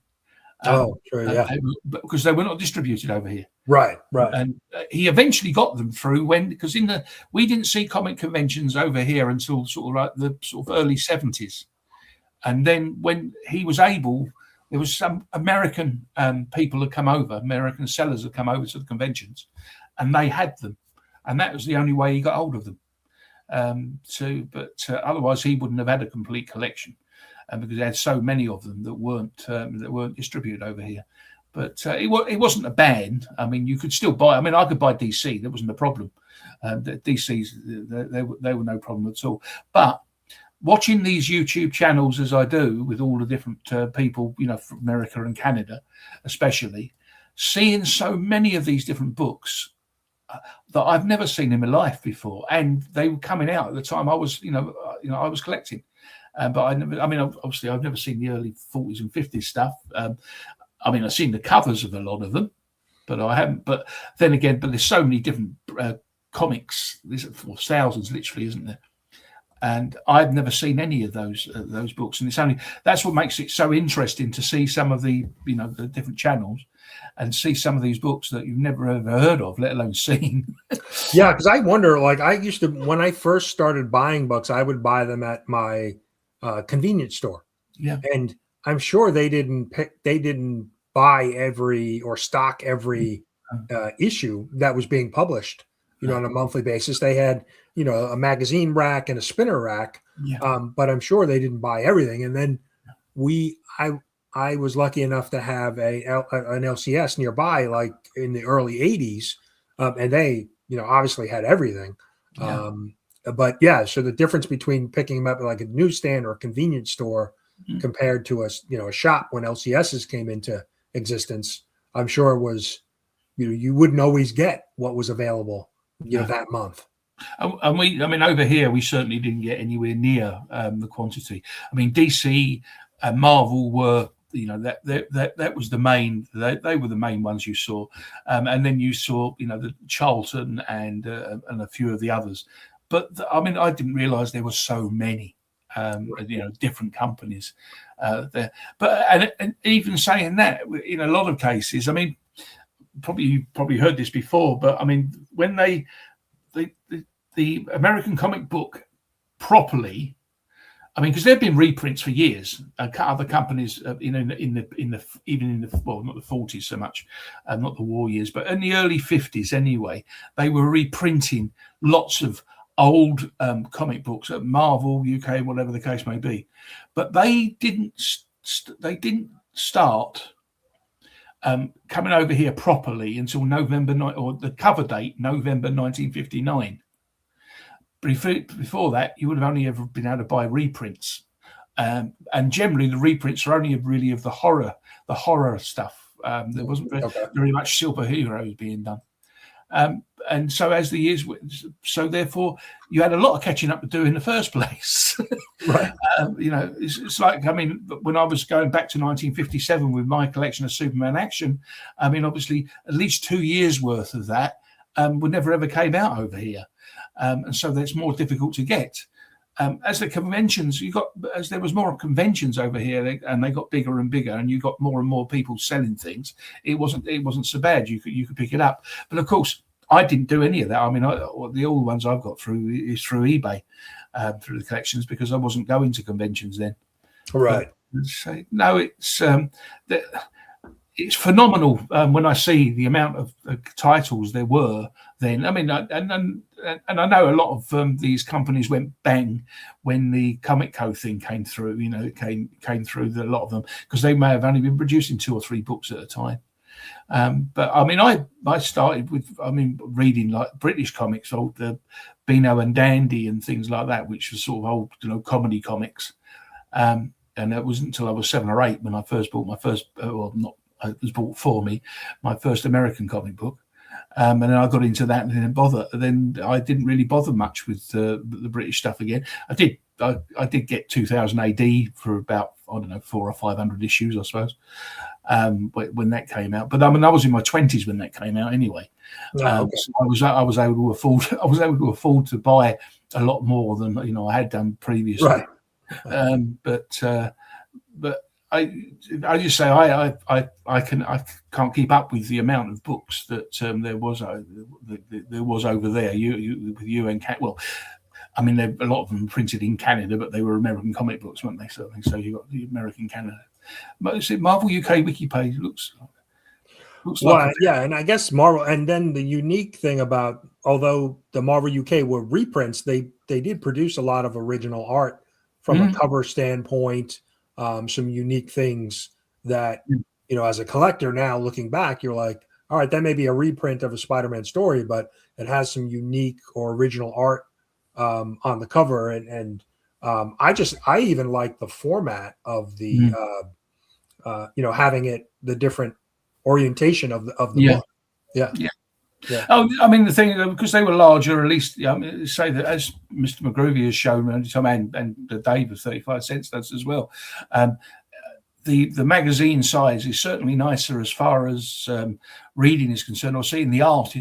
Sure, yeah. Because they were not distributed over here. Right. And he eventually got them through because we didn't see comic conventions over here until sort of like the sort of early 70s. And then when he was able, there was some American people had come over, American sellers had come over to the conventions, and they had them. And that was the only way he got hold of them. Otherwise he wouldn't have had a complete collection. Because they had so many of them that weren't distributed over here. But it wasn't a ban. I mean, you could still buy. I mean, I could buy DC. That wasn't a problem. DC's they were no problem at all. But watching these YouTube channels as I do with all the different people, from America and Canada, especially, seeing so many of these different books that I've never seen in my life before, and they were coming out at the time I was, I was collecting. But obviously, I've never seen the early 40s and 50s stuff. I've seen the covers of a lot of them, but I haven't. But then again, there's so many different comics. There's thousands, literally, isn't there? And I've never seen any of those books. And that's what makes it so interesting to see some of the the different channels and see some of these books that you've never ever heard of, let alone seen. Yeah, because I wonder. Like I used to, when I first started buying books, I would buy them at my convenience store. Yeah, and I'm sure they didn't buy or stock every issue that was being published, on a monthly basis. They had, a magazine rack and a spinner rack, but I'm sure they didn't buy everything. And then I was lucky enough to have an LCS nearby, like in the early 80s, and they, obviously had everything. Yeah. But yeah, so the difference between picking them up at like a newsstand or a convenience store compared to a shop when LCSs came into existence, I'm sure it was, you wouldn't always get what was available, that month. And over here, we certainly didn't get anywhere near the quantity. I mean, DC and Marvel were, that was the main. They were the main ones you saw, and then you saw, the Charlton and a few of the others. But I didn't realise there were so many, different companies there. But and even saying that, in a lot of cases, you probably heard this before, but when the American comic book properly, because there have been reprints for years. Other companies, even in the not the 40s so much, not the war years, but in the early 50s anyway, they were reprinting lots of old comic books at Marvel UK, whatever the case may be, but they didn't start coming over here properly until or the cover date November 1959. Before that, you would have only ever been able to buy reprints, and generally the reprints are only really of the horror stuff. There wasn't very much superheroes being done. And so as the years went, so therefore you had a lot of catching up to do in the first place. Right. It's like, when I was going back to 1957 with my collection of Superman action, obviously at least 2 years worth of that would never ever came out over here. And so that's more difficult to get. as the conventions, as there was more conventions over here, and they got bigger and bigger, and you got more and more people selling things. It wasn't so bad. You could pick it up, but of course, I didn't do any of that. I mean, all the ones I've got through is through eBay, through the collections, because I wasn't going to conventions then. Right. So, no, it's phenomenal when I see the amount of titles there were then. I mean, and I know a lot of these companies went bang when the Comic Co thing came through. You know, it came through a lot of them, because they may have only been producing 2 or 3 books at a time. But I mean, I started with reading like British comics, old the Beano and Dandy and things like that, which was sort of old comedy comics. And it wasn't until I was 7 or 8 when I first bought my first, it was bought for me, my first American comic book. And then I got into that and didn't bother. Then I didn't really bother much with the British stuff again. I did get 2000 AD for about, 400 or 500 issues, I suppose, when that came out. But I mean, I was in my 20s when that came out anyway. Okay. So I was able to afford. I was able to afford to buy a lot more than I had done previously. Right. But I just say I can't keep up with the amount of books that there was over there. With you and I mean, a lot of them printed in Canada, but they were American comic books, weren't they? Certainly. So you got the American Canada. But is it Marvel UK wiki page? Looks like yeah, and I guess Marvel. And then the unique thing about, although the Marvel UK were reprints, they did produce a lot of original art from a cover standpoint. Some unique things that, as a collector now looking back, you're like, all right, that may be a reprint of a Spider-Man story, but it has some unique or original art on the cover. And I even like the format of the, having it, the different orientation of the book. Yeah. Oh, I mean, the thing, because they were larger, at least, say that, as Mr. McGroovy has shown, and Dave of 35 Cents does as well, the magazine size is certainly nicer as far as reading is concerned, or seeing the art,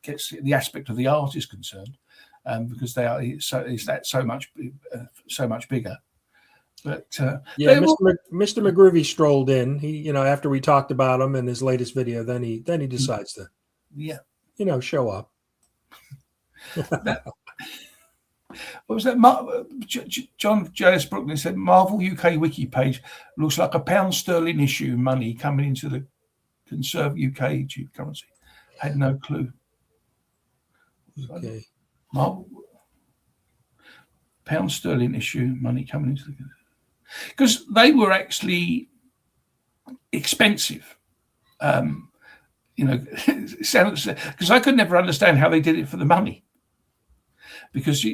gets the aspect of the art is concerned, because it's so much bigger. But Mr. McGroovy strolled in. He, after we talked about him in his latest video, then he decides to, show up. What was that? John J.S. Brooklyn said Marvel UK wiki page looks like a £1 issue money coming into the conserve UK currency. Had no clue. Okay. Marvel £1 issue money coming into the, because they were actually expensive. Because I could never understand how they did it for the money. Because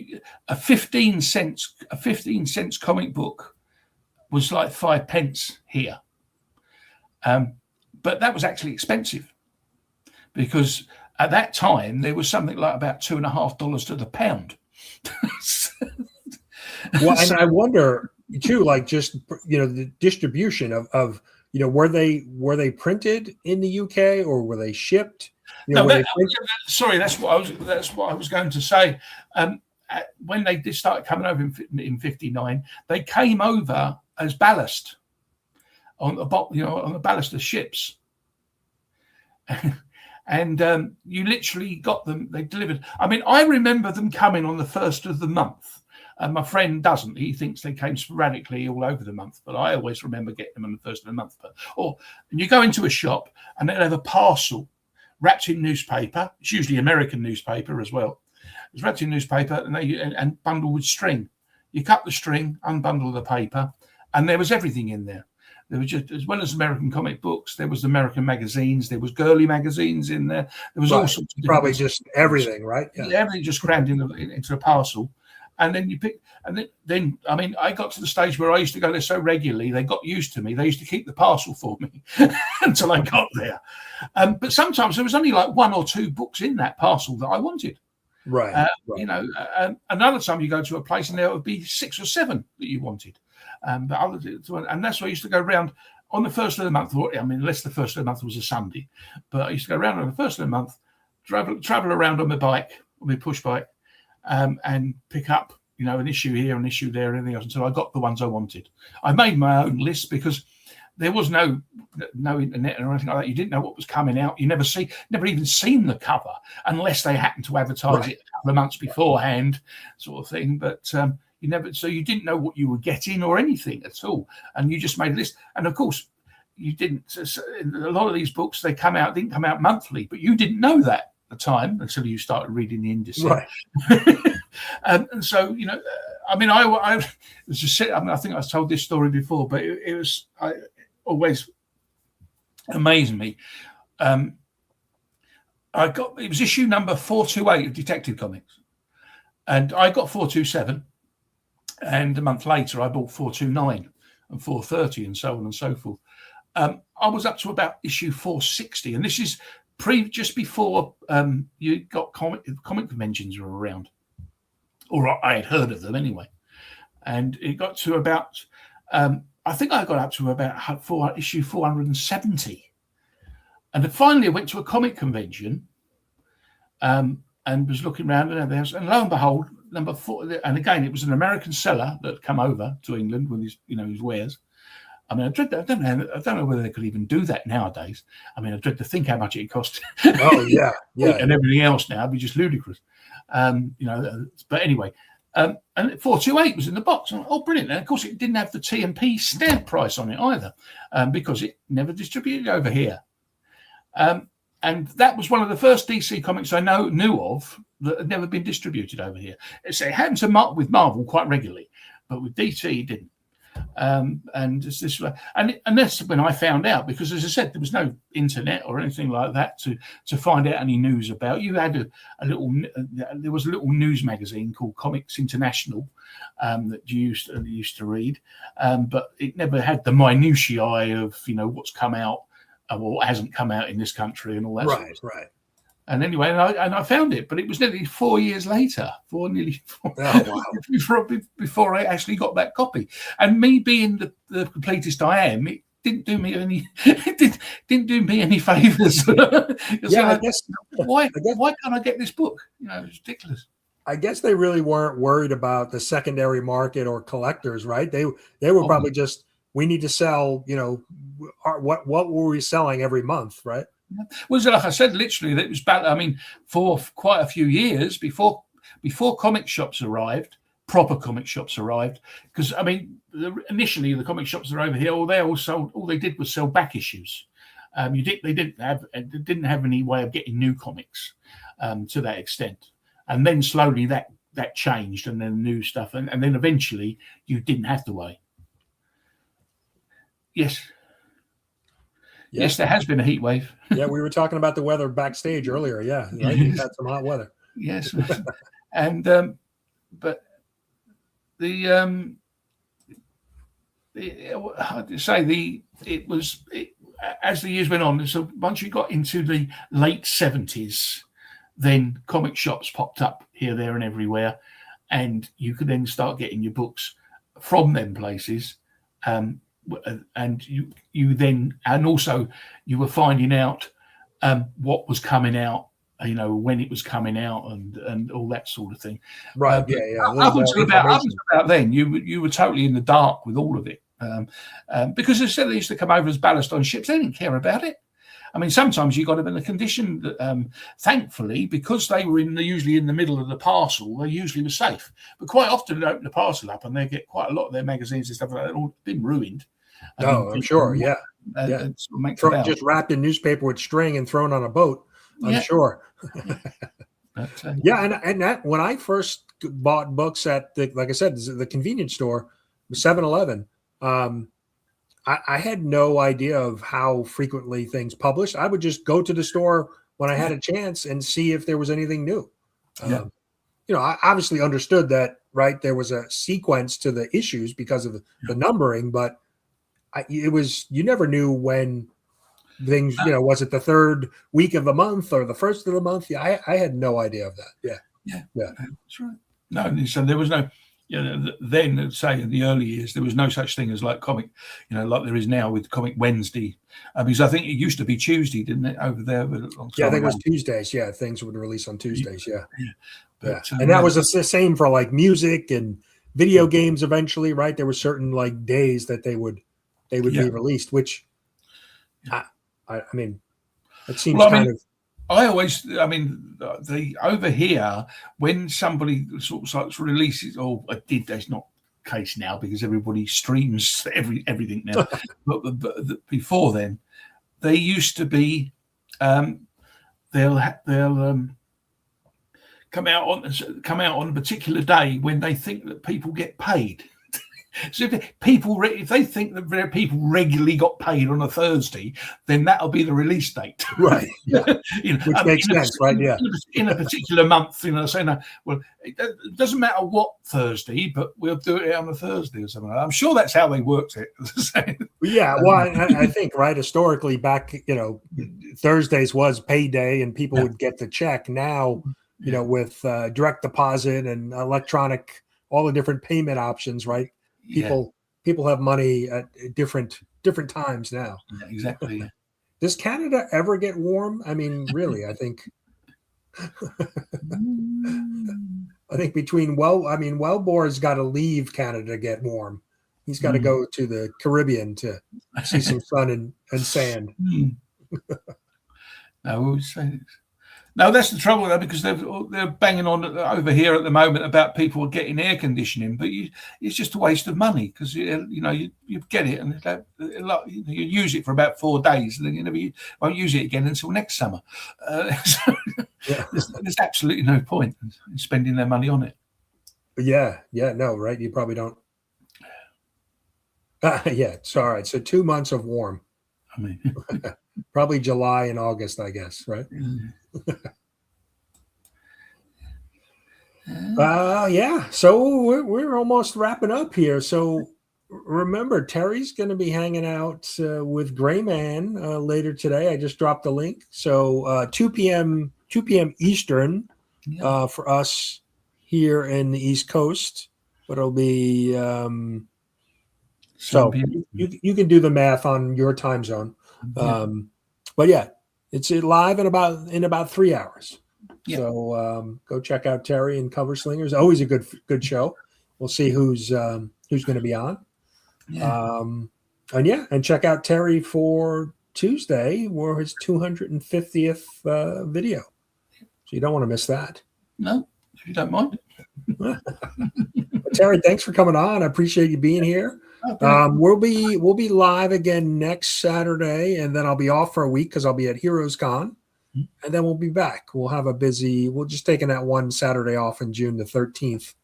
a 15 cents comic book was like 5 pence here, but that was actually expensive, because at that time there was something like about $2.50 to the pound. Well, and I wonder too, like, just the distribution of were they printed in the UK, or were they shipped? Sorry, that's what I was going to say. When they did start coming over in 59, they came over as ballast on the ballast of ships, and you literally got them. They delivered. I mean, I remember them coming on the 1st of the month. And my friend doesn't. He thinks they came sporadically all over the month, but I always remember getting them on the 1st of the month. And you go into a shop and they'll have a parcel wrapped in newspaper. It's usually American newspaper as well. It's wrapped in newspaper and bundled with string. You cut the string, unbundle the paper, and there was everything in there. There was just, as well as American comic books, there was American magazines, there was girly magazines in there. There was all sorts of probably just everything, right? Yeah, everything just crammed into a parcel. And then you pick, and then I mean, I got to the stage where I used to go there so regularly, they got used to me. They used to keep the parcel for me until I got there. But sometimes there was only like 1 or 2 books in that parcel that I wanted. Right. Another time you go to a place and there would be 6 or 7 that you wanted. And that's why I used to go around on the 1st of the month. I mean, unless the 1st of the month was a Sunday, but I used to go around on the 1st of the month, travel around on my bike, on my push bike. And pick up an issue here, an issue there, and anything else until I got the ones I wanted. I made my own list because there was no internet or anything like that. You didn't know what was coming out. You never even seen the cover unless they happened to advertise it a couple of months beforehand, sort of thing. But you didn't know what you were getting or anything at all, and you just made a list. And of course, you didn't. A lot of these books didn't come out monthly, but you didn't know that at the time until you started reading the indices. Right. And so, I was just sitting. I think I've told this story before, but it always amazed me. It was issue number 428 of Detective Comics, and I got 427, and a month later I bought 429 and 430 and so on and so forth. I was up to about issue 460, and this is just before you got comic conventions were around, or I had heard of them anyway. And it got to about, I think I got up to about issue 470. And then finally I went to a comic convention and was looking around, and lo and behold, number 4, and again, it was an American seller that had come over to England with his wares. I mean, I don't know whether they could even do that nowadays. I mean, I dread to think how much it cost. Oh, yeah. And everything else now would be just ludicrous. But anyway, and 428 was in the box. Oh, brilliant. And of course, it didn't have the T&P stamp price on it either, because it never distributed over here. And that was one of the first DC comics I knew of that had never been distributed over here. It happened with Marvel quite regularly, but with DC, it didn't. And that's when I found out, because as I said, there was no internet or anything like that to find out any news about. You had there was a little news magazine called Comics International that you used to read, but it never had the minutiae of what's come out or what hasn't come out in this country and all that. Right. And anyway, I found it, but it was nearly 4 years later, before I actually got that copy. And me being the completest I am, it didn't do me any favors. Yeah, I guess. Why can't I get this book? It's ridiculous. I guess they really weren't worried about the secondary market or collectors, right? They were probably just, we need to sell. What were we selling every month, right? Well, like I said, literally, it was bad. I mean, for quite a few years before comic shops arrived, proper comic shops arrived, because I mean, initially the comic shops that are over here, all they did was sell back issues. They didn't have any way of getting new comics to that extent, and then slowly that changed, and then new stuff, and then eventually you didn't have to wait. Yes. Yes, there has been a heat wave. Yeah, we were talking about the weather backstage earlier. Yeah, right? We've had some hot weather. Yes, and but as the years went on. So once you got into the late 70s, then comic shops popped up here, there, and everywhere, and you could then start getting your books from them places. And you were finding out what was coming out, when it was coming out, and all that sort of thing. Right. Up until about then, you were totally in the dark with all of it, because as I said, they used to come over as ballast on ships. They didn't care about it. I mean, sometimes you got them in a condition that, thankfully, because they were usually in the middle of the parcel, they usually were safe. But quite often, they open the parcel up and they get quite a lot of their magazines and stuff like that all been ruined. I'm sure. Yeah. Just wrapped in newspaper with string and thrown on a boat. I'm sure. And that when I first bought books at like I said, the convenience store, 7-Eleven, I had no idea of how frequently things published. I would just go to the store when I had a chance and see if there was anything new. I obviously understood that, right? There was a sequence to the issues because of the numbering, but you never knew when things, was it the third week of the month or the first of the month? Yeah, I had no idea of that. Yeah. That's right. No, so there was no, then say in the early years there was no such thing as like comic, like there is now with Comic Wednesday, because I think it used to be Tuesday, didn't it, over there? A long time Yeah, I think it was ago. Tuesdays. Yeah, things would release on Tuesdays. Yeah. But, And that was the same for like music and video games. Eventually, right? There were certain like days that they would be released, which I mean, it seems kind of. The over here, when somebody sort of releases, there's not the case now because everybody streams everything now. but before then, they used to be, they'll come out on a particular day when they think that people get paid. So if they think that people regularly got paid on a Thursday, then that'll be the release date, right? Yeah, which makes sense, right? Yeah, in a particular month, saying, well, it doesn't matter what Thursday, but we'll do it on a Thursday or something. I'm sure that's how they worked it. Yeah, well, I think right historically back, Thursdays was payday and people would get the check. Now, with direct deposit and electronic, all the different payment options, right? People have money at different times now. Yeah, exactly. Does Canada ever get warm? I mean, really, I think between Wellbore's got to leave Canada to get warm. He's got to go to the Caribbean to see some sun and sand. No, that's the trouble though, because they're banging on over here at the moment about people getting air conditioning, but it's just a waste of money because you get it and you use it for about 4 days, and then you won't use it again until next summer. There's absolutely no point in spending their money on it. No, right? You probably don't. It's all right. So 2 months of warm. I mean, probably July and August, I guess, right? So we're almost wrapping up here. So remember, Terry's going to be hanging out with Gray Man later today. I just dropped the link. So 2 p.m. Eastern for us here in the East Coast. But it'll be so you can do the math on your time zone. But yeah, it's live in about 3 hours. Yeah. So go check out Terry and Cover Slingers. Always a good show. We'll see who's going to be on. Yeah. And check out Terry for Tuesday, or his 250th video. So you don't want to miss that. No, if you don't mind. Terry, thanks for coming on. I appreciate you being here. We'll be live again next Saturday, and then I'll be off for a week because I'll be at Heroes Con, and then we'll be back. We'll have we'll just taking that one Saturday off in June the 13th.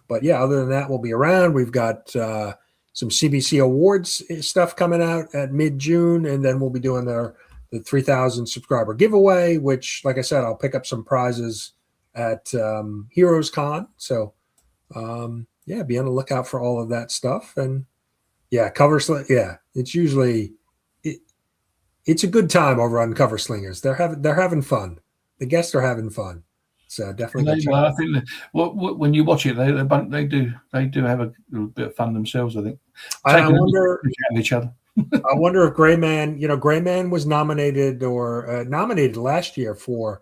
But yeah, other than that, we'll be around. We've got some CBC Awards stuff coming out at mid-June, and then we'll be doing the 3,000 subscriber giveaway, which, like I said, I'll pick up some prizes at Heroes Con. So be on the lookout for all of that stuff. And it's usually it's a good time over on Cover Slingers. They're having fun. The guests are having fun. So definitely. I think that when you watch it, they do have a little bit of fun themselves. I think. I wonder each other. I wonder if Gray Man was nominated last year for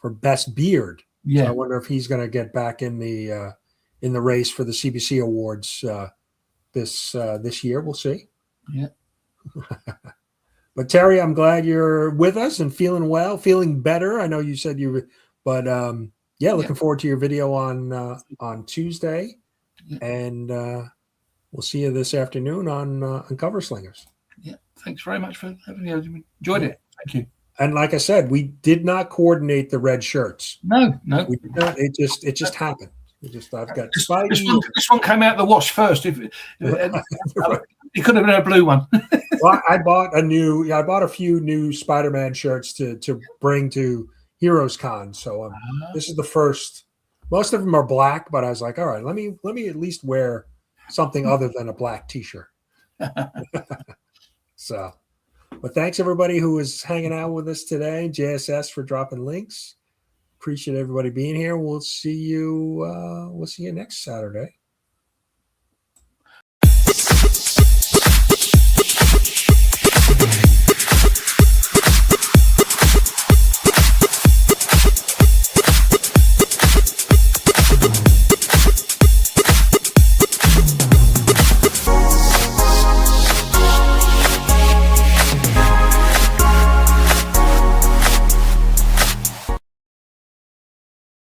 Best Beard. Yeah. So I wonder if he's going to get back in the race for the CBC Awards this year. We'll see. Yeah. But Terry, I'm glad you're with us and feeling well, feeling better. I know you said looking forward to your video on Tuesday, and we'll see you this afternoon on Cover Slingers. Yeah, thanks very much for having me. Enjoyed it. Thank you. And like I said, we did not coordinate the red shirts. No, we did not. It just happened. I've got this one came out the wash first. It could have been a blue one. Well, I bought a few new Spider-Man shirts to bring to Heroes Con. So this is the first. Most of them are black, but I was like, all right, let me at least wear something other than a black T-shirt. So, but thanks everybody who was hanging out with us today. JSS for dropping links, Appreciate everybody being here. We'll see you next Saturday.